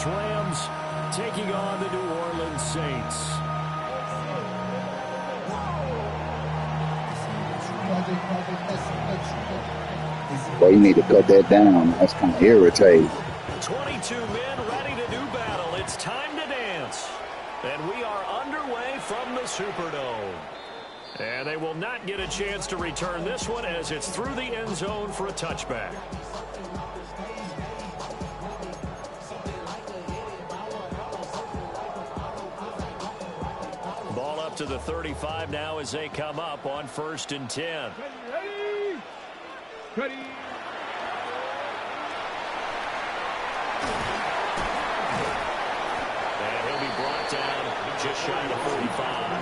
Angeles Rams taking on the New Orleans Saints. Well, you need to cut that down. That's kind of irritating. 22 men ready to do battle. It's time to dance. And we are underway from the Superdome. And they will not get a chance to return this one as it's through the end zone for a touchback. Ball up to the 35 now as they come up on 1st and 10. Ready. And he'll be brought down just shy of 45.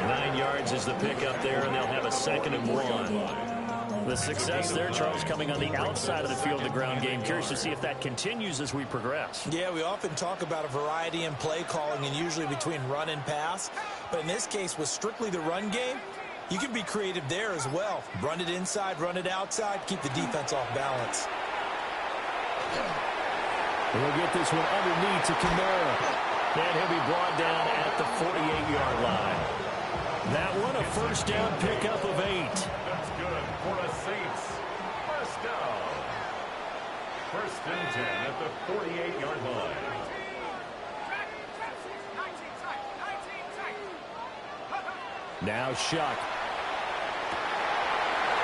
9 yards is the pickup there, and they'll have a 2nd and 1. The success there, Charles, coming on the outside of the field, the ground game. Curious to see if that continues as we progress. Yeah, we often talk about a variety in play calling and usually between run and pass. But in this case, with strictly the run game, you can be creative there as well. Run it inside, run it outside, keep the defense off balance. We'll get this one underneath to Kamara. And he'll be brought down at the 48-yard line. That one a first down pickup of 8. That's good for the Saints. First down. 1st and 10 at the 48-yard line. Now Shuck.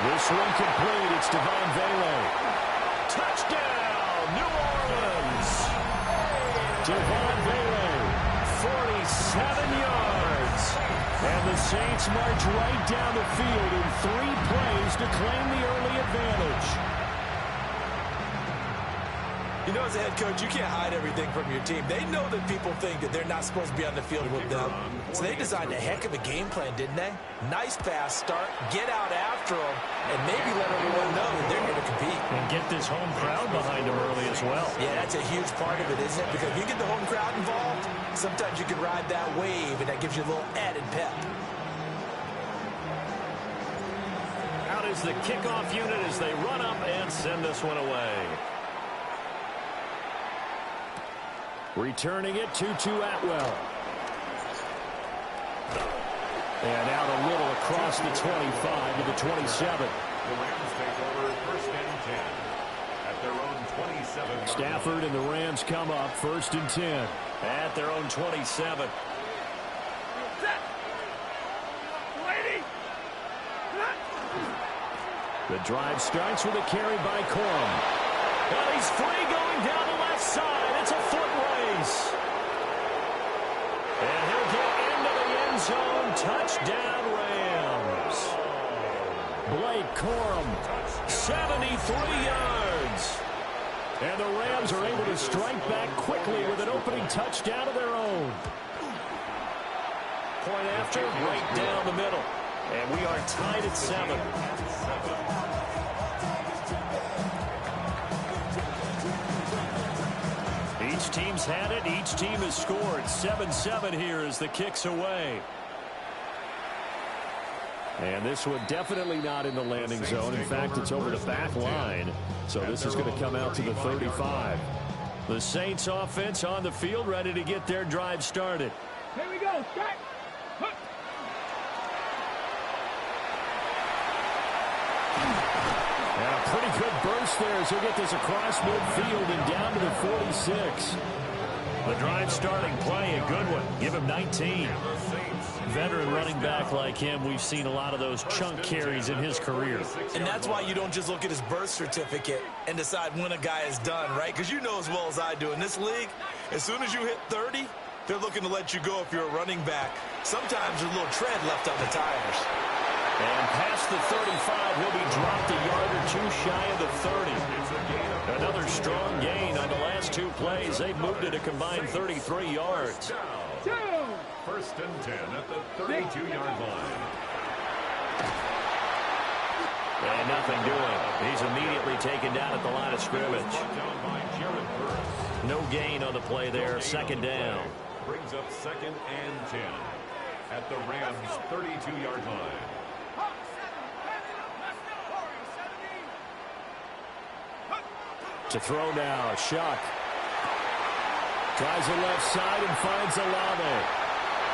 This one complete. It's Devon Vele. Touchdown, New Orleans. Devon Vele, 47 yards. And the Saints march right down the field in 3 plays to claim the early advantage. You know, as a head coach, you can't hide everything from your team. They know that people think that they're not supposed to be on the field with them. So they designed a heck of a game plan, didn't they? Nice fast start, get out after them, and maybe let everyone know that they're here to compete. And get this home crowd behind them early as well. Yeah, that's a huge part of it, isn't it? Because if you get the home crowd involved, sometimes you can ride that wave, and that gives you a little added pep. Out is the kickoff unit as they run up and send this one away. Returning it, Tutu Atwell. And out a little across the 25 to the 27. The Rams take over 1st and 10 at their own 27. Stafford and the Rams come up 1st and 10 at their own 27. The drive starts with a carry by Corum. Well, he's free going down the left side. It's a foot race. And he'll get into the end zone. Touchdown, Rams. Blake Corum, 73 yards. And the Rams are able to strike back quickly with an opening touchdown of their own. Point after, right down the middle. And we are tied at 7. Each team's had it. Each team has scored. 7-7 here as the kick's away. And this one definitely not in the landing zone. In fact, it's over the back line. So this is going to come out to the 35. The Saints offense on the field ready to get their drive started. Here we go. Strike. And a pretty good burst there as he'll get this across midfield and down to the 46. The drive starting play, a good one. Give him 19. Veteran running back like him, we've seen a lot of those chunk carries in his career. And that's why you don't just look at his birth certificate and decide when a guy is done, right? Because you know as well as I do, in this league, as soon as you hit 30, they're looking to let you go if you're a running back. Sometimes there's a little tread left on the tires. And past the 35, he'll be dropped a yard or two shy of the 30. Another strong gain on the last 2 plays. They've moved it a combined 33 yards. 1st and 10 at the 32-yard line. And nothing doing. He's immediately taken down at the line of scrimmage. No gain on the play there. 2nd down. Brings up 2nd and 10 at the Rams' 32-yard line. To throw now, Shuck. Tries the left side and finds Olave.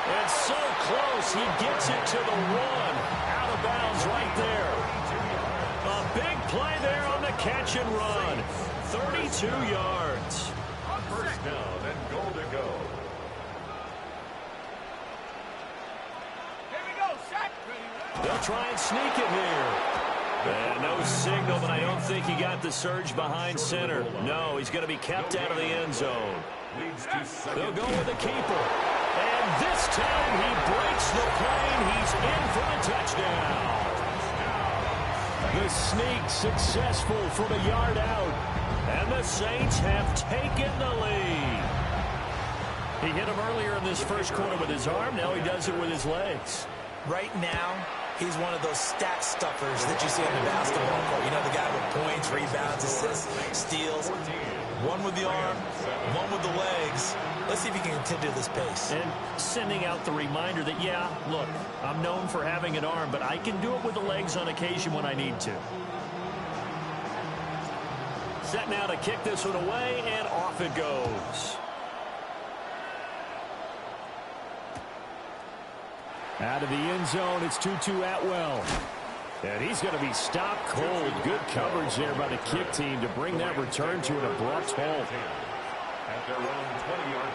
And so close, he gets it to the one. Out of bounds right there. A big play there on the catch and run. 32 yards. First down and goal to go. They'll try and sneak it here. And no signal, but I don't think he got the surge behind center. No, he's going to be kept out of the end zone. They'll go with the keeper. And this time he breaks the plane. He's in for the touchdown. The sneak successful from a yard out. And the Saints have taken the lead. He hit him earlier in this first quarter with his arm. Now he does it with his legs. Right now, he's one of those stat stuffers that you see on the basketball court. You know, the guy with points, rebounds, assists, steals. One with the arm, one with the legs. Let's see if he can continue this pace. And sending out the reminder that, yeah, look, I'm known for having an arm, but I can do it with the legs on occasion when I need to. Set now to kick this one away, and off it goes. Out of the end zone, it's Tutu Atwell. And he's going to be stopped cold. Good coverage there by the kick team to bring that return to an abrupt halt. At their own 20-yard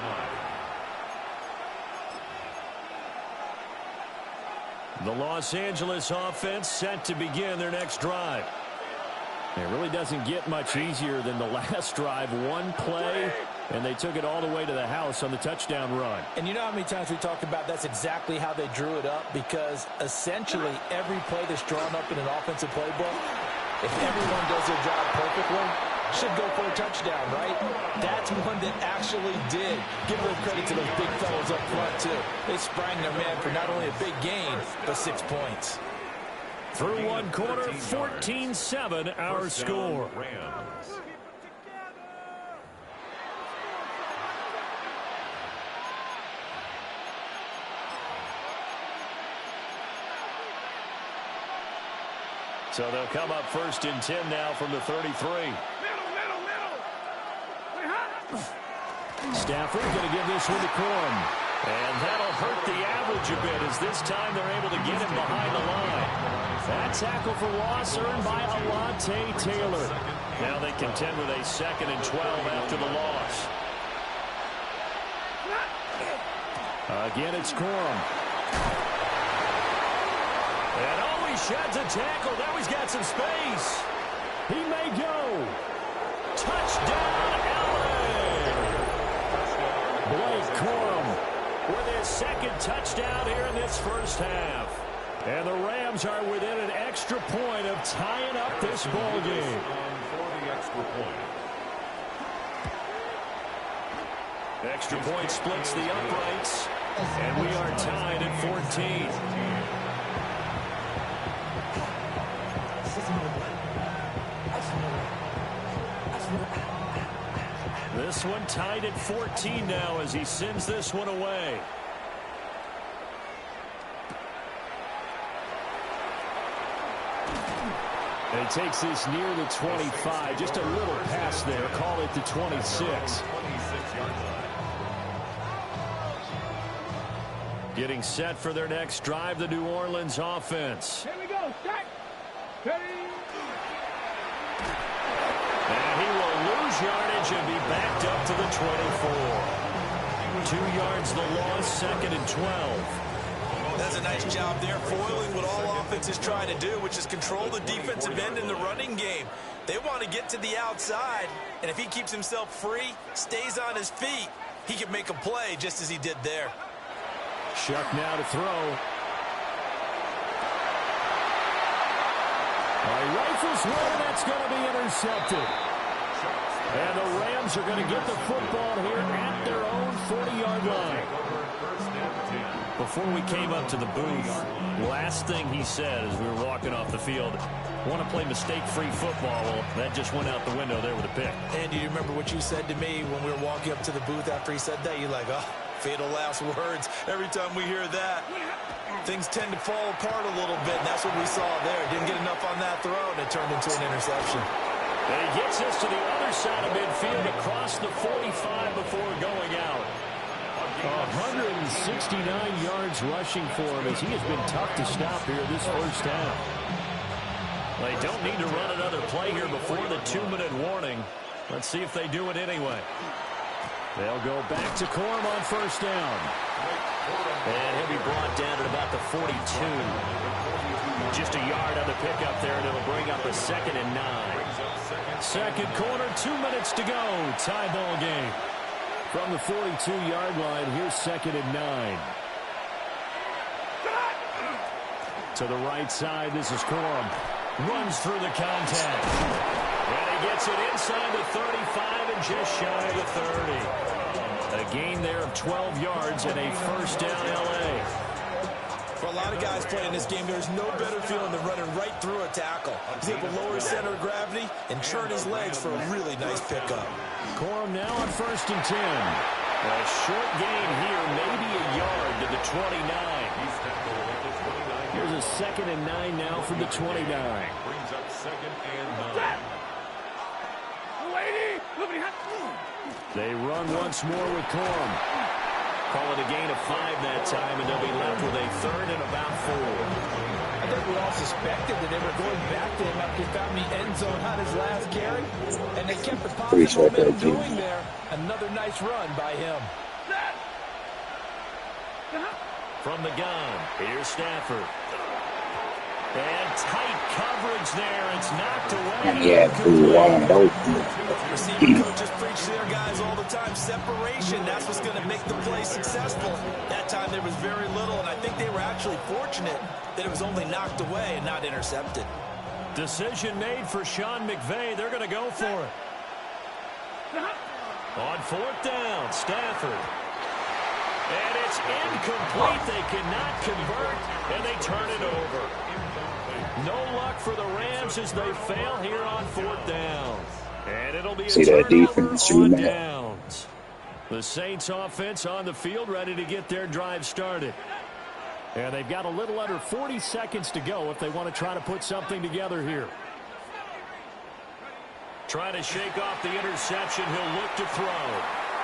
line. The Los Angeles offense set to begin their next drive. It really doesn't get much easier than the last drive. One play, and they took it all the way to the house on the touchdown run. And you know how many times we talked about that's exactly how they drew it up? Because essentially every play that's drawn up in an offensive playbook, if everyone does their job perfectly, should go for a touchdown, right? That's one that actually did. Give a little credit to those big fellows up front, too. They sprang their man for not only a big gain, but 6 points. Through one quarter, 14-7 our score. Rams. So they'll come up first and 10 now from the 33. Stafford going to give this one to Corum. And that'll hurt the average a bit as this time they're able to get him behind the line. That tackle for loss earned by Alontae Taylor. Now they contend with a 2nd and 12 after the loss. Again, it's Corum. And oh, he sheds a tackle. Now he's got some space. He may go. Touchdown, LA. Blake Corum with his 2nd touchdown here in this first half. And the Rams are within an extra point of tying up this ball game. For the extra point. Extra point splits the uprights. And we are tied at 14. This one tied at 14 now as he sends this one away. And he takes this near the 25. Just a little pass there. Call it the 26. Getting set for their next drive, the New Orleans offense. Here we go. Start. Ready. And he will lose yardage and be backed up to the 24. 2 yards the loss, 2nd and 12. That's a nice job there, foiling what all offenses try to do, which is control the defensive end in the running game. They want to get to the outside, and if he keeps himself free, stays on his feet, he can make a play just as he did there. Shuck now to throw. He rifles one, that's going to be intercepted. And the Rams are going to get the football here at their own 40-yard line. Before we came up to the booth, last thing he said as we were walking off the field, want to play mistake-free football. Well, that just went out the window there with a pick. And do you remember what you said to me when we were walking up to the booth after he said that? You're like, oh, fatal last words. Every time we hear that, things tend to fall apart a little bit, and that's what we saw there. Didn't get enough on that throw, and it turned into an interception. And he gets us to the other side of midfield across the 45 before going out. 169 yards rushing for him as he has been tough to stop here this first half. They don't need to run another play here before the 2-minute warning. Let's see if they do it anyway. They'll go back to Corum on first down. And he'll be brought down at about the 42. Just a yard on the pickup there, and it'll bring up a 2nd and 9. Second quarter, 2 minutes to go. Tie ball game. From the 42-yard line, here's 2nd and 9. To the right side, this is Corum. Runs through the contact. And he gets it inside the 35 and just shy of the 30. A gain there of 12 yards and a first down L.A. For a lot of guys playing this game, there's no better feeling than running right through a tackle. He's able to lower his center of gravity and turn his legs for a really nice pickup. Corum now on 1st and 10. A short gain here, maybe a yard to the 29. Here's a 2nd and 9 now from the 29. Brings up 2nd and 9. They run once more with Corum. Call it a gain of 5 that time, and they'll be left with a 3rd and about 4. I think we all suspected that they were going back to him after he found the end zone on his last carry, and they kept the positive momentum going there. Another nice run by him. From the gun, here's Stafford. And tight coverage there. It's knocked away. Yeah, Receiver coaches preach to their guys all the time. Separation, that's what's going to make the play successful. That time there was very little, and I think they were actually fortunate that it was only knocked away and not intercepted. Decision made for Sean McVay. They're going to go for it. On 4th down, Stafford. And it's incomplete. They cannot convert, and they turn it over. No luck for the Rams as they fail here on 4th down. And it'll be a turnover on downs. The Saints offense on the field ready to get their drive started. And they've got a little under 40 seconds to go if they want to try to put something together here. Trying to shake off the interception. He'll look to throw.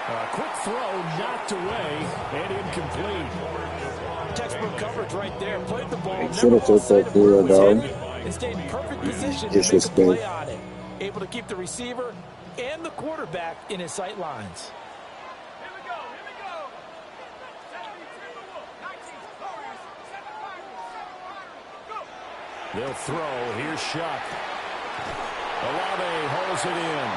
A quick throw knocked away and incomplete. Textbook coverage right there. Played the ball. Should have took that deal, though. And stayed in perfect position to Just make a play on it. Able to keep the receiver and the quarterback in his sight lines. They'll throw. Here's Shuck. Olave holds it in.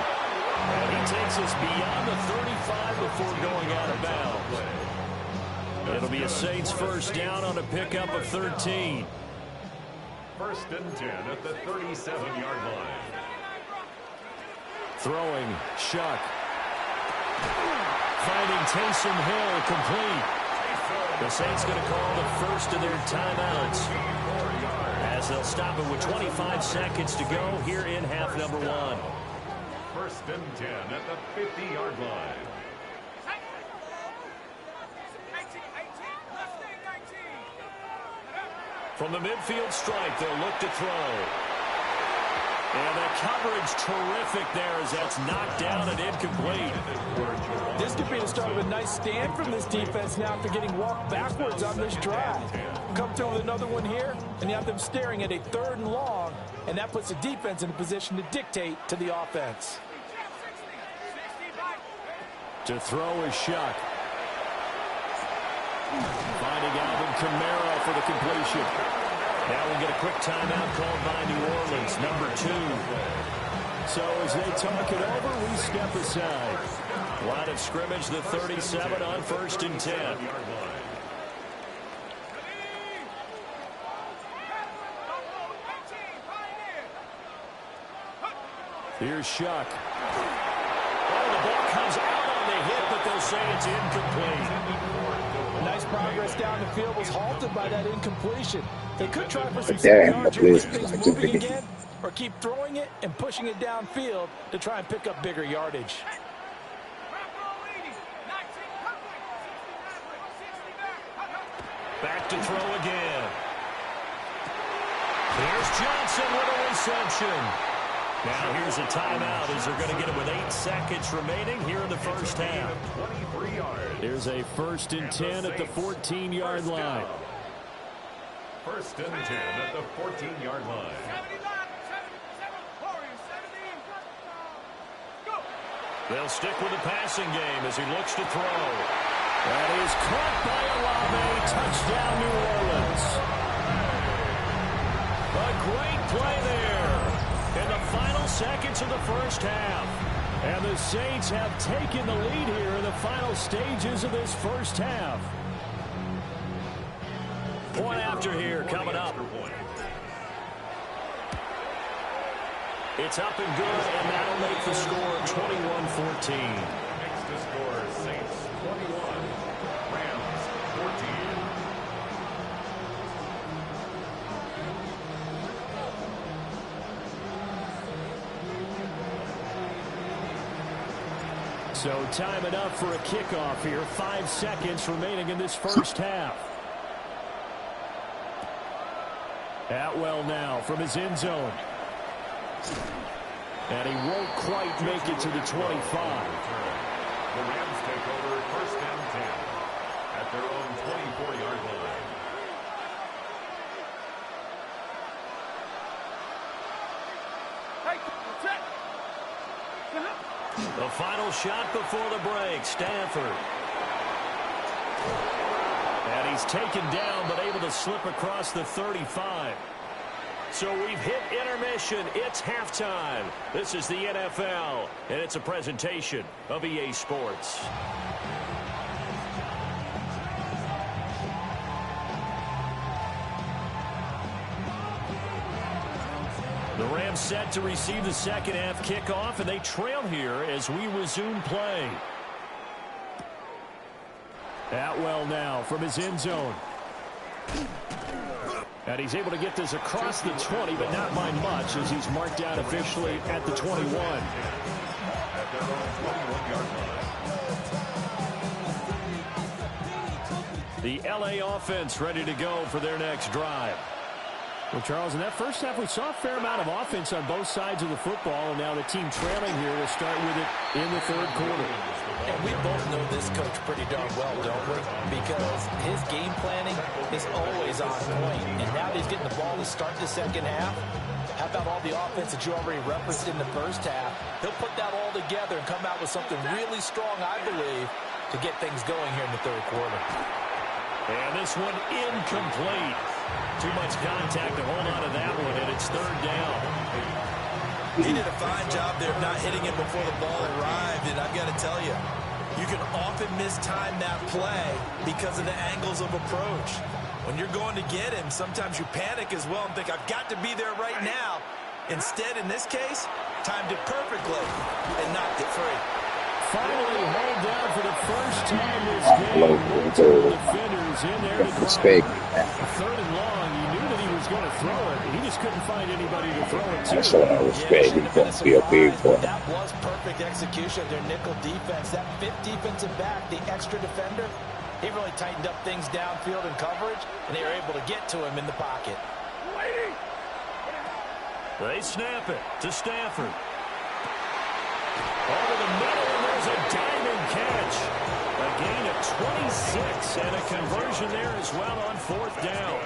And he takes us beyond the 35 before going out of bounds. It'll be a Saints first down on a pickup of 13. 1st and 10 at the 37-yard line. Throwing, Shuck. Finding Taysom Hill complete. The Saints going to call the first of their timeouts, as they'll stop it with 25 seconds to go here in half number 1. 1st and 10 at the 50-yard line. From the midfield stripe, they'll look to throw. And the coverage terrific there as that's knocked down and incomplete. This could be the start of a nice stand from this defense now after getting walked backwards on this drive. Come through with another one here, and you have them staring at a 3rd and long, and that puts the defense in a position to dictate to the offense. To throw is Shuck. Finding Alvin Kamara for the completion. Now we'll get a quick timeout called by New Orleans, number 2. So as they talk it over, we step aside. Line of scrimmage, the 37 on 1st and 10. Here's Shuck. Oh, the ball comes out on the hit, but they'll say it's incomplete. Nice progress down the field was halted by that incompletion. They could try for some yards here, keep things moving again, or keep throwing it and pushing it downfield to try and pick up bigger yardage. Back to throw again. Here's Johnson with a reception. Now here's a timeout as they're going to get it with 8 seconds remaining here in the first half. 23 yards. Here's a 1st and 10 at the 14-yard line. 1st and 10 at the 14-yard line. They'll stick with the passing game as he looks to throw. That is caught by Olave. Touchdown, New Orleans. A great play there in the final seconds of the first half. And the Saints have taken the lead here in the final stages of this first half. Point after here coming up. It's up and good, and that'll make the score 21-14. Next to score, Saints 21, Rams 14. So time enough for a kickoff here. 5 seconds remaining in this first half. Atwell now from his end zone. And he won't quite make it to the 25. The Rams take over 1st and 10 at their own 24-yard line. The final shot before the break, Stanford. And he's taken down but able to slip across the 35. So we've hit intermission. It's halftime. This is the NFL, and it's a presentation of EA Sports. The Rams set to receive the second half kickoff, and they trail here as we resume play. Atwell now from his end zone. And he's able to get this across the 20, but not by much as he's marked down officially at the 21. At their own 21-yard line. The LA offense ready to go for their next drive. Well, Charles, in that first half, we saw a fair amount of offense on both sides of the football, and now the team trailing here will start with it in the third quarter. And we both know this coach pretty darn well, don't we? Because his game planning is always on point. And now that he's getting the ball to start the second half, how about all the offense that you already referenced in the first half? He'll put that all together and come out with something really strong, I believe, to get things going here in the third quarter. And this one incomplete. Too much contact to hold on to that one, and it's third down. He did a fine job there of not hitting it before the ball arrived, and I've got to tell you, you can often mistime that play because of the angles of approach. When you're going to get him, sometimes you panic as well and think, I've got to be there right now. Instead, in this case, timed it perfectly and knocked it free. Finally held down for the first time this game. Multiple defenders in there to Respect. third and long. He knew that he was going to throw it. He just couldn't find anybody to throw it to. That's what I respect. He's going to be a big boy. That was perfect execution of their nickel defense. That fifth defensive back, the extra defender, he really tightened up things downfield in coverage, and they were able to get to him in the pocket. They snap it to Stanford. Over the middle, and there's a diving catch. A gain of 26 and a conversion there as well on fourth down.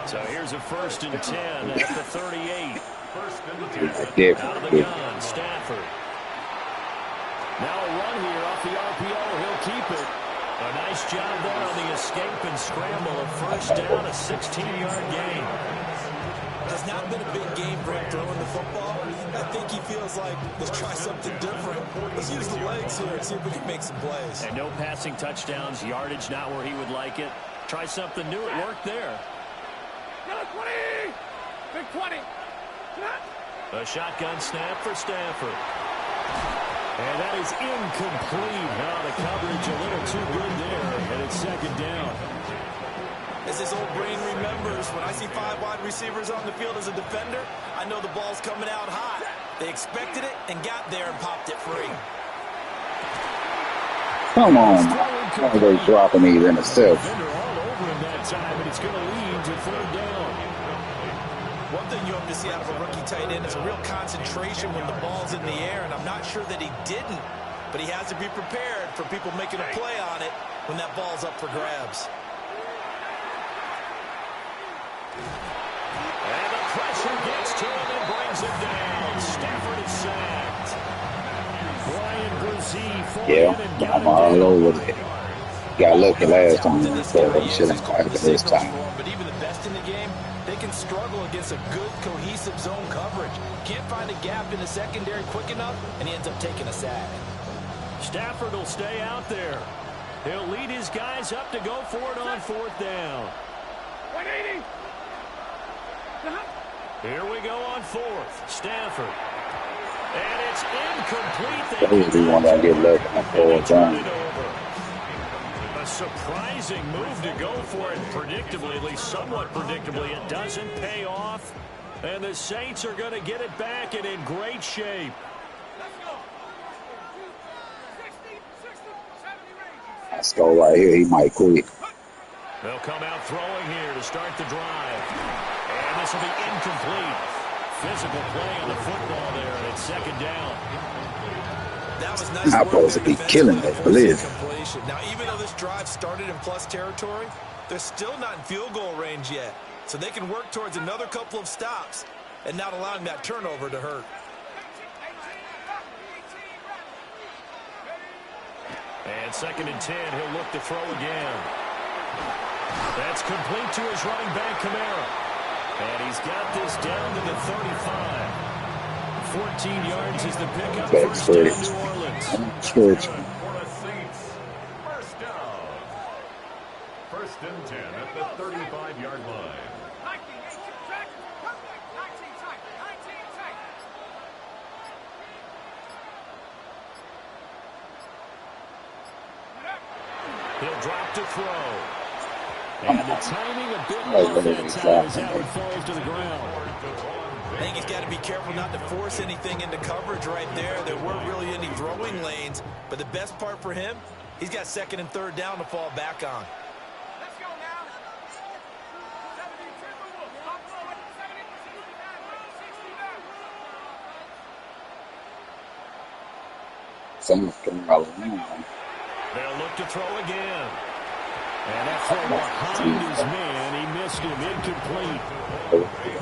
So here's a 1st and 10 at the 38. Out of the gun, Stafford. Now a run here off the RPO. He'll keep it. A nice job there on the escape and scramble. A first down, a 16-yard gain. Has not been a big game for him throwing the football. I think he feels like, let's try something different. Let's use the legs here and see if we can make some plays. And no passing touchdowns, yardage not where he would like it. Try something new. It worked there. 20! Big 20! A shotgun snap for Stafford. And that is incomplete. Now the coverage a little too good there, and it's second down. As his old brain remembers, when I see 5 wide receivers on the field as a defender, I know the ball's coming out hot. They expected it and got there and popped it free. Come on. Why are they dropping these interceptions? Defender all over him that time, but it's going to lead to third down. One thing you hope to see out of a rookie tight end is a real concentration when the ball's in the air, and I'm not sure that he didn't, but he has to be prepared for people making a play on it when that ball's up for grabs. And the pressure gets to him and brings him down. Stafford is sacked. Brian Brzee for him and got I'm all over it. Got lucky last time, so But he shouldn't have this time. But even the best in the game, they can struggle against a good, cohesive zone coverage. Can't find a gap in the secondary quick enough, and he ends up taking a sack. Stafford will stay out there. He'll lead his guys up to go for it on 4th down. 180. Here we go on 4th. Stafford. And it's incomplete. They want to get lucky on 4th down. A surprising move to go for it predictably, at least somewhat predictably. It doesn't pay off. And the Saints are going to get it back and in great shape. Let's go right here. He might quit. They'll come out throwing here to start the drive. And this will be incomplete. Physical play on the football there, and it's 2nd down. That was nice. I'm supposed to be killing it, believe. Now, even though this drive started in plus territory, they're still not in field goal range yet. So they can work towards another couple of stops and not allowing that turnover to hurt. And 2nd and 10, he'll look to throw again. That's complete to his running back, Kamara. And he's got this down to the 35. 14 yards is the pickup. First down, New Orleans. For the Saints. First down. 1st and 10 at the 35-yard line. 19 tight. 19 tight. He'll drop to throw. And the timing a bit off that time as Howard falls to the ground. I think he's got to be careful not to force anything into coverage right there. There weren't really any throwing lanes, but the best part for him, he's got 2nd and 3rd down to fall back on. Let's go now. 70, They'll look to throw again. And that throw behind his man. He missed him. Incomplete.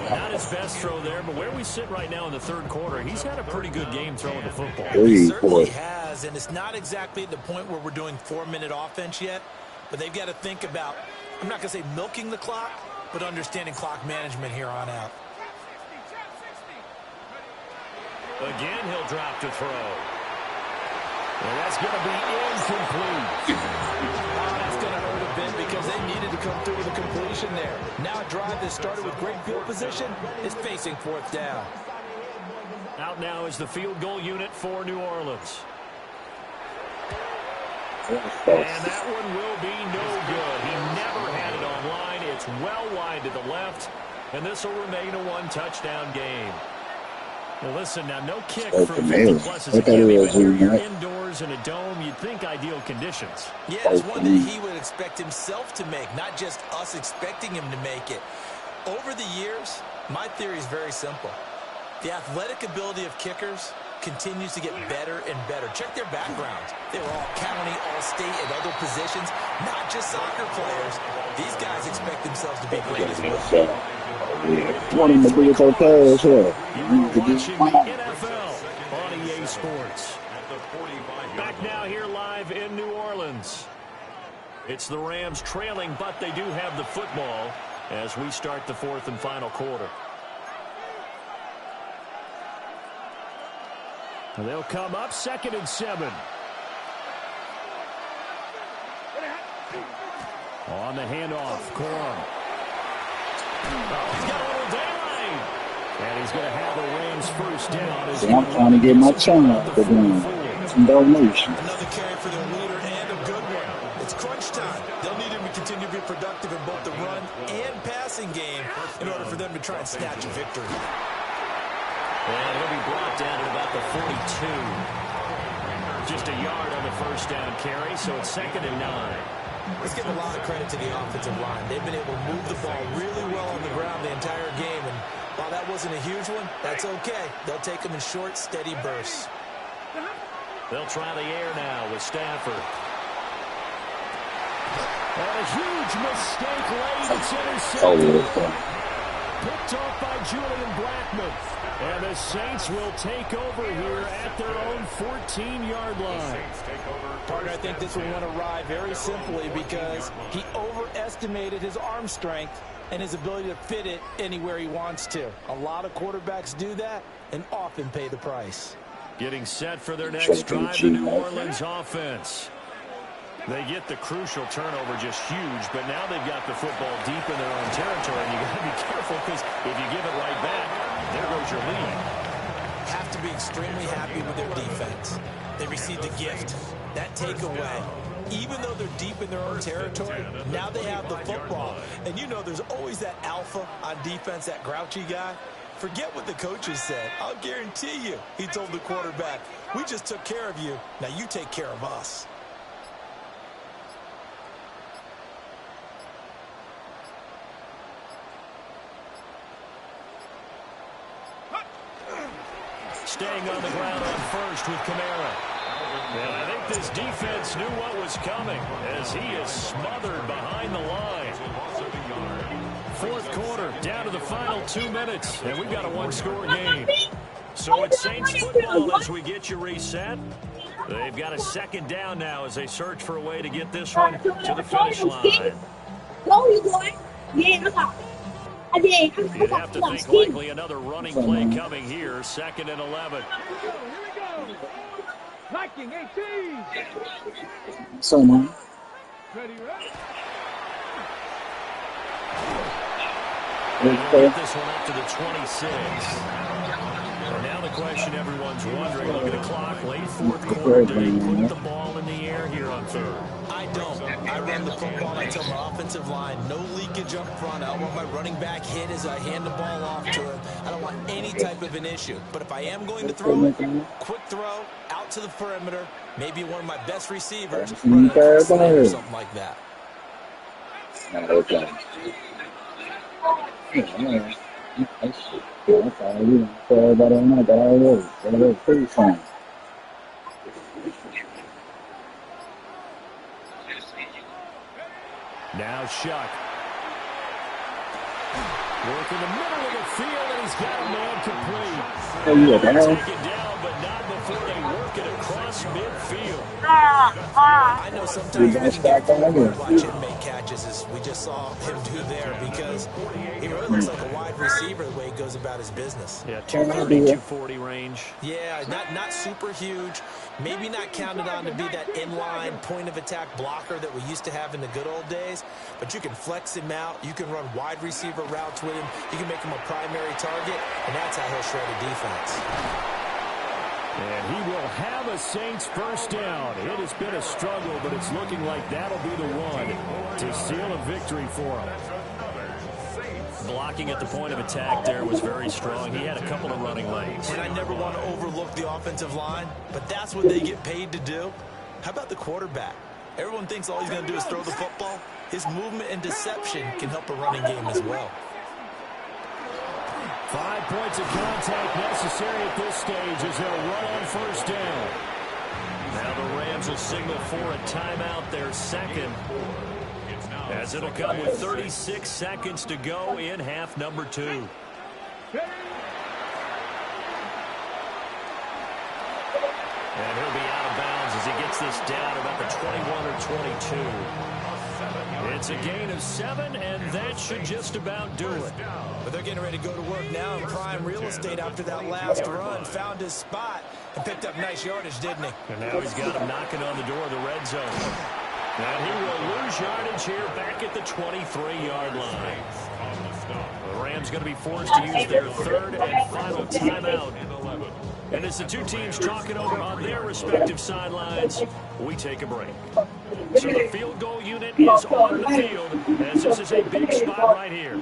Not his best throw there, but where we sit right now in the 3rd quarter, he's had a pretty good game throwing the football. He certainly has, and it's not exactly at the point where we're doing 4-minute offense yet, but they've got to think about, I'm not going to say milking the clock, but understanding clock management here on out. Again, he'll drop to throw. And that's going to be incomplete. That's going to hurt a bit because they needed to come through with a completion there. Now a drive that started with great field position is facing 4th down. Out now is the field goal unit for New Orleans. And that one will be no good. He never had it online. It's well wide to the left. And this will remain a 1-touchdown game. Well, listen, now no kick from 50-plus is a gimme, but here you're indoors in a dome. You'd think ideal conditions. Yeah, it's one that he would expect himself to make, not just us expecting him to make it. Over the years, my theory is very simple. The athletic ability of kickers continues to get better and better. Check their backgrounds. They were all county, all state, and other positions, not just soccer players. These guys expect themselves to be great as well. Wanting to be a pass, You're watching the NFL on EA Sports. Back now here live in New Orleans. It's the Rams trailing, but they do have the football as we start the 4th and final quarter. And they'll come up 2nd and 7. On the handoff, Corum. Oh, he's got a little daylight. And he's going to have the Rams first down. So I'm trying to get my chance for doing some donation. Another carry for their leader and a good one. It's crunch time. They'll need him to continue to be productive in both the run and passing game in order for them to try and snatch a victory. And he'll be brought down at about the 42. Just a yard on the first down carry, so it's 2nd and 9. Let's give a lot of credit to the offensive line. They've been able to move the ball really well on the ground the entire game, and While that wasn't a huge one, that's okay. They'll take them in short, steady bursts. They'll try the air now with Stafford. And a huge mistake late. It's intercepted. Picked off by Julian Blackmon. And the Saints will take over here at their own 14-yard line. Partner, I think this will want to ride very simply because he overestimated his arm strength and his ability to fit it anywhere he wants to. A lot of quarterbacks do that and often pay the price. Getting set for their next drive, the New Orleans offense. They get the crucial turnover, just huge, but now they've got the football deep in their own territory, and you got to be careful because if you give it right back, there goes your lead. Have to be extremely happy with their defense. They received the gift, that takeaway. Even though they're deep in their own territory, now they have the football. And you know there's always that alpha on defense, that grouchy guy. Forget what the coaches said. I'll guarantee you, he told the quarterback, we just took care of you. Now you take care of us. Staying on the ground on first with Kamara. And I think this defense knew what was coming as he is smothered behind the line. Fourth quarter, down to the final 2 minutes, and we've got a one-score game. So it's Saints football as we get you reset. They've got a second down now as they search for a way to get this one to the finish line. You'd have to think likely another running play coming here, 2nd and 11. Here we go. Viking 18. Someone. Ready, ready. And they'll get this one up to the 26. And now the question everyone's wondering, look at the clock, late fourth quarter, do they put the ball in the air here on third? I don't. I run the football. I tell my offensive line, no leakage up front. I don't want my running back hit as I hand the ball off to him. I don't want any type of an issue. But if I am going to throw it, quick throw, out to the perimeter, maybe one of my best receivers, running across the lane or something like that. Okay. Now Shuck. Work in the middle of the field, and he's got a man complete. Take it down, but not before they work it across midfield. I know sometimes we can get to watch him make catches as we just saw him do there because he really looks like a wide receiver the way he goes about his business. Yeah, 230, 240 range. Yeah, not super huge. Maybe not counted on to be that inline point-of-attack blocker that we used to have in the good old days, but you can flex him out. You can run wide receiver routes with him. You can make him a primary target, and that's how he'll shred a defense. And he will have a Saints first down. It has been a struggle, but it's looking like that'll be the one to seal a victory for him. Blocking at the point of attack there was very strong. He had a couple of running lanes. And I never want to overlook the offensive line, but that's what they get paid to do. How about the quarterback? Everyone thinks all he's going to do is throw the football. His movement and deception can help a running game as well. 5 points of contact necessary at this stage as they'll run on first down. Now the Rams will signal for a timeout, their second, as it'll come with 36 seconds to go in half number 2. And he'll be out of bounds as he gets this down about the 21 or 22. It's a gain of 7, and that should just about do it. But they're getting ready to go to work now in prime real estate after that last run. Found his spot and picked up nice yardage, didn't he? And now he's got him knocking on the door of the red zone. And he will lose yardage here back at the 23-yard line. The Rams going to be forced to use their third and final timeout. And as the two teams talk it over on their respective sidelines, we take a break. So the field goal unit is on the field as this is a big spot right here.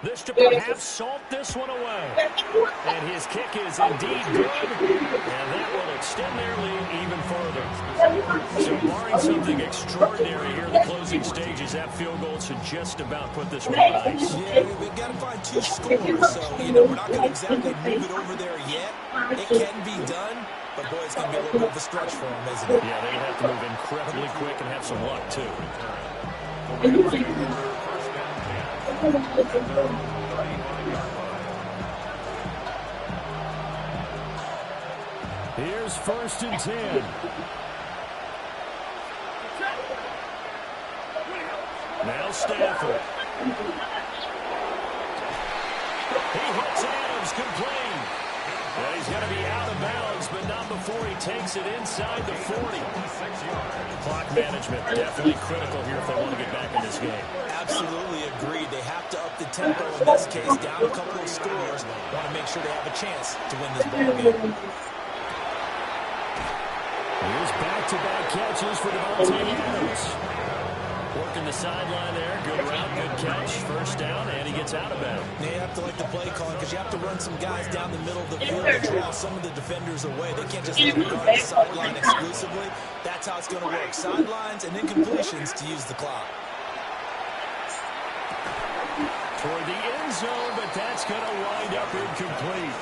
This to perhaps salt this one away. And his kick is indeed good. And that will extend their lead even further. So barring something extraordinary here in the closing stages, that field goal should just about put this one on ice. Yeah, we've got to find 2 scores. So, we're not going to exactly move it over there yet. It can be done. But, boy, it's going to be a little bit of a stretch for them, isn't it? Yeah, they're going to have to move incredibly quick and have some luck, too. Here's 1st and 10. Now Stafford. He hits Adams complete. And he's going to be out of bounds, but not before he takes it inside the 40. Clock management definitely critical here if they want to get back in this game. Absolutely agreed. They have to up the tempo in this case, down a couple of scores. Want to make sure they have a chance to win this ball game. Here's back-to-back catches for Davante Adams. Working the sideline there. Good route, good catch. 1st down, and he gets out of bounds. Now you have to like the play calling because you have to run some guys down the middle of the field to draw some of the defenders away. They can't just let them guard the sideline exclusively. That's how it's going to work. Sidelines and then completions to use the clock. Toward the end zone, but that's going to wind up incomplete.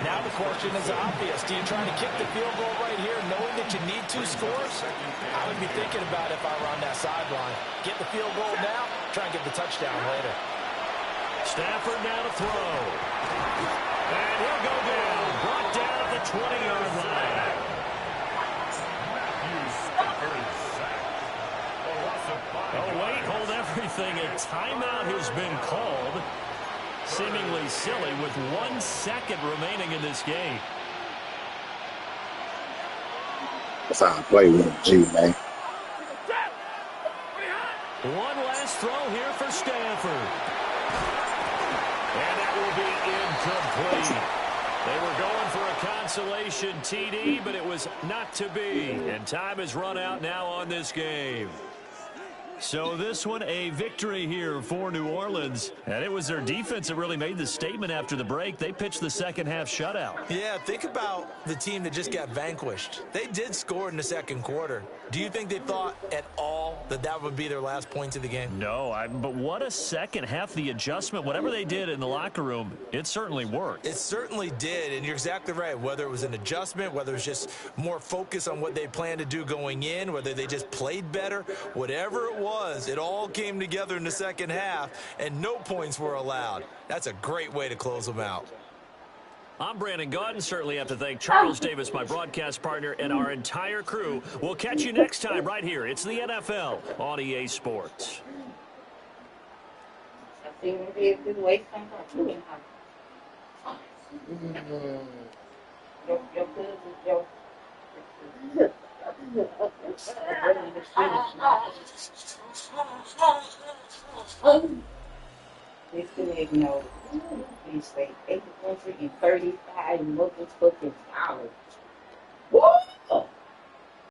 Now the question is obvious. Do you try to kick the field goal right here knowing that you need 2 scores? I would be thinking about it if I were on that sideline. Get the field goal now, try and get the touchdown later. Stafford now to throw. And he'll go down. Brought down at the 20-yard line. Oh, wait, hold everything. A timeout has been called. Seemingly silly with 1 second remaining in this game. That's how I play with G, man. One last throw here for Stafford. And that will be incomplete. They were going for a consolation TD, but it was not to be. And time has run out now on this game. So this one, a victory here for New Orleans. And it was their defense that really made the statement after the break. They pitched the second half shutout. Yeah, think about the team that just got vanquished. They did score in the 2nd quarter. Do you think they thought at all that that would be their last points of the game? No, but what a second half. The adjustment, whatever they did in the locker room, it certainly worked. It certainly did, and you're exactly right. Whether it was an adjustment, whether it was just more focus on what they planned to do going in, whether they just played better, whatever it was, it all came together in the second half, and no points were allowed. That's a great way to close them out. I'm Brandon Gaudin. Certainly have to thank Charles Davis, my broadcast partner, and our entire crew. We'll catch you next time right here. It's the NFL on EA Sports. They still ignore. They say 8 country and 35 motherfucking dollars.